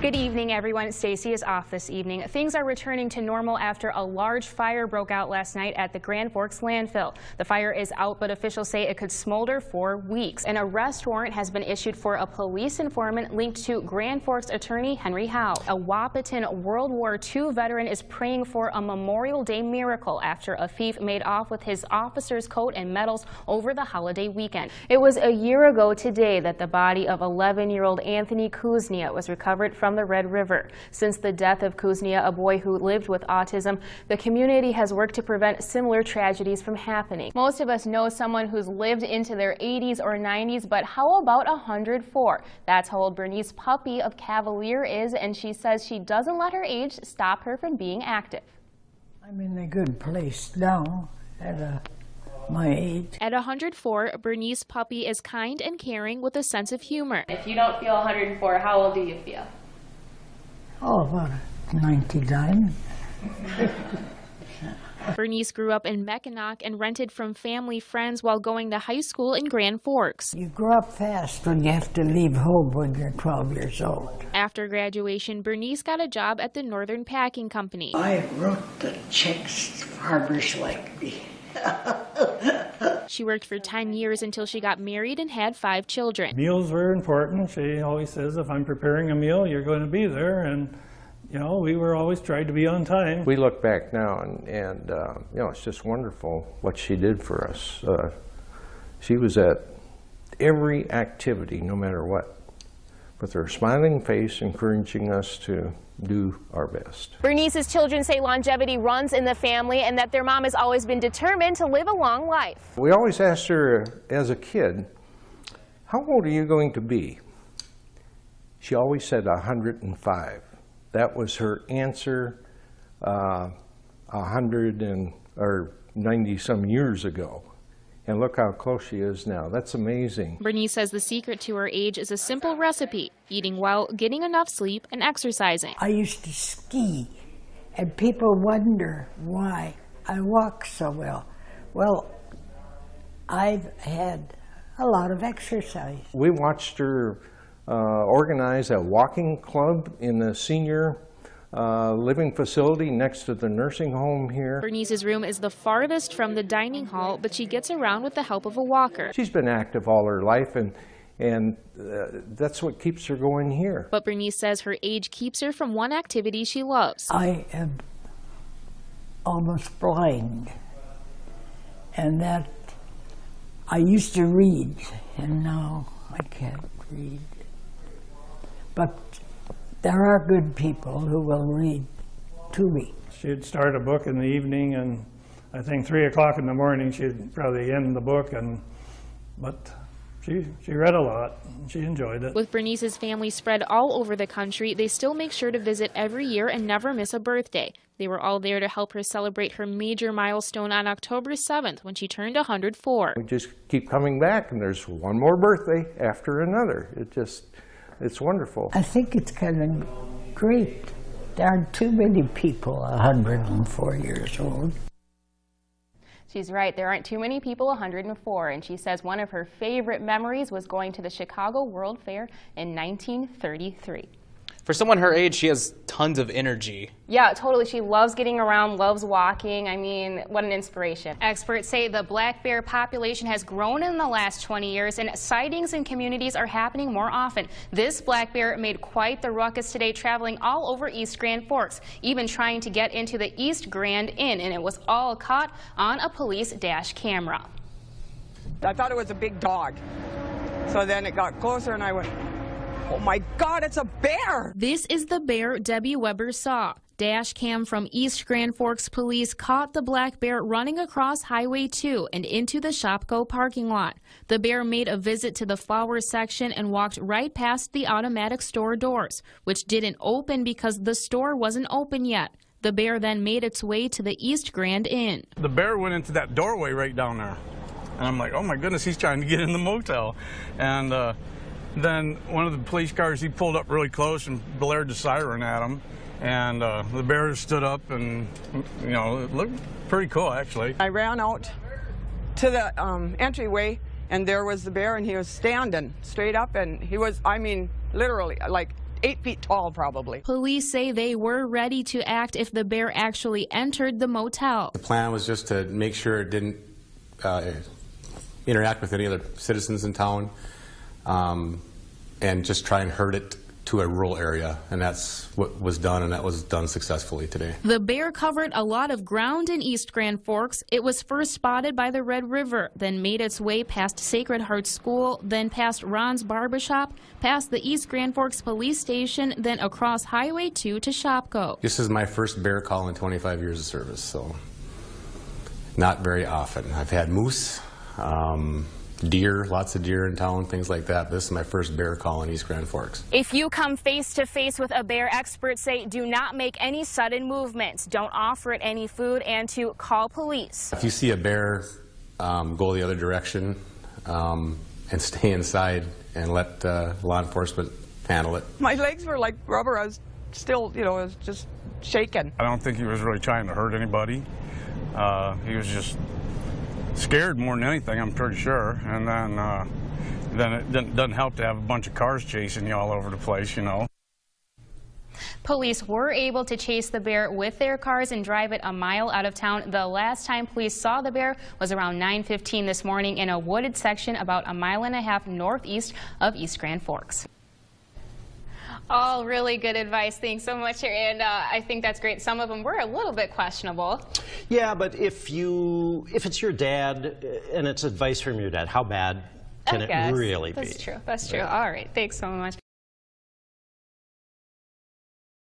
Good evening, everyone. Stacy is off this evening. Things are returning to normal after a large fire broke out last night at the Grand Forks landfill. The fire is out, but officials say it could smolder for weeks. An arrest warrant has been issued for a police informant linked to Grand Forks attorney Henry Howe. A Wahpeton World War II veteran is praying for a Memorial Day miracle after a thief made off with his officer's coat and medals over the holiday weekend. It was a year ago today that the body of 11-year-old Anthony Kuznia was recovered from the Red River. Since the death of Kuznia, a boy who lived with autism, the community has worked to prevent similar tragedies from happening. Most of us know someone who's lived into their 80s or 90s, but how about 104? That's how old Bernice Puppy of Cavalier is, and she says she doesn't let her age stop her from being active. I'm in a good place now at my age. At 104, Bernice Puppy is kind and caring with a sense of humor. If you don't feel 104, how old do you feel? Oh, about 99. Bernice grew up in Mackinac and rented from family friends while going to high school in Grand Forks. You grow up fast when you have to leave home when you're 12 years old. After graduation, Bernice got a job at the Northern Packing Company. I wrote the checks farmers like me. She worked for 10 years until she got married and had 5 children. Meals were important. She always says, if I'm preparing a meal, you're going to be there. And, you know, we were always tried to be on time. We look back now and you know, it's just wonderful what she did for us. She was at every activity, no matter what, with her smiling face, encouraging us to do our best. Bernice's children say longevity runs in the family and that their mom has always been determined to live a long life. We always asked her as a kid, how old are you going to be? She always said 105. That was her answer 90 some years ago. And look how close she is now. That's amazing. Bernice says the secret to her age is a simple recipe: eating well, getting enough sleep, and exercising. I used to ski, and people wonder why I walk so well. Well, I've had a lot of exercise. We watched her organize a walking club in the senior living facility next to the nursing home here. Bernice's room is the farthest from the dining hall, but she gets around with the help of a walker. She's been active all her life, and that's what keeps her going here. But Bernice says her age keeps her from one activity she loves. I am almost blind, and that I used to read, and now I can't read. But there are good people who will read to me. She'd start a book in the evening, and I think 3 o'clock in the morning she'd probably end the book. But she read a lot. She enjoyed it. With Bernice's family spread all over the country, they still make sure to visit every year and never miss a birthday. They were all there to help her celebrate her major milestone on October 7th when she turned 104. We just keep coming back, and there's one more birthday after another. It's wonderful. I think it's kind of great. There aren't too many people 104 years old. She's right, there aren't too many people 104, and she says one of her favorite memories was going to the Chicago World Fair in 1933. For someone her age, she has tons of energy. Yeah, totally. She loves getting around, loves walking. I mean, what an inspiration. Experts say the black bear population has grown in the last 20 years, and sightings in communities are happening more often. This black bear made quite the ruckus today, traveling all over East Grand Forks, even trying to get into the East Grand Inn, and it was all caught on a police dash camera. I thought it was a big dog. So then it got closer, and I went, oh my God, it's a bear! This is the bear Debbie Weber saw. Dash cam from East Grand Forks police caught the black bear running across Highway 2 and into the Shopko parking lot. The bear made a visit to the flower section and walked right past the automatic store doors, which didn't open because the store wasn't open yet. The bear then made its way to the East Grand Inn. The bear went into that doorway right down there. And I'm like, oh my goodness, he's trying to get in the motel. And then one of the police cars, he pulled up really close and blared the siren at him. And the bear stood up, and, you know, it looked pretty cool, actually. I ran out to the entryway, and there was the bear, and he was standing straight up, and he was, I mean, literally, like 8 feet tall, probably. Police say they were ready to act if the bear actually entered the motel. The plan was just to make sure it didn't interact with any other citizens in town, and just try and herd it to a rural area, and that's what was done, and that was done successfully today. The bear covered a lot of ground in East Grand Forks. It was first spotted by the Red River, then made its way past Sacred Heart School, then past Ron's Barbershop, past the East Grand Forks Police Station, then across Highway 2 to Shopko. This is my first bear call in 25 years of service, so not very often. I've had moose, deer, lots of deer in town, things like that. This is my first bear call in East Grand Forks. If you come face to face with a bear, experts say do not make any sudden movements, don't offer it any food, and to call police. If you see a bear, go the other direction and stay inside and let law enforcement handle it. My legs were like rubber. I was still, you know, I was just shaking. I don't think he was really trying to hurt anybody. He was just scared more than anything, I'm pretty sure. And then it doesn't help to have a bunch of cars chasing you all over the place, you know. Police were able to chase the bear with their cars and drive it a mile out of town. The last time police saw the bear was around 9:15 this morning in a wooded section about a mile and a half northeast of East Grand Forks. All really good advice. Thanks so much, and I think that's great. Some of them were a little bit questionable. Yeah, but if it's your dad and it's advice from your dad, how bad can it really be? That's true. That's true. All right. Thanks so much.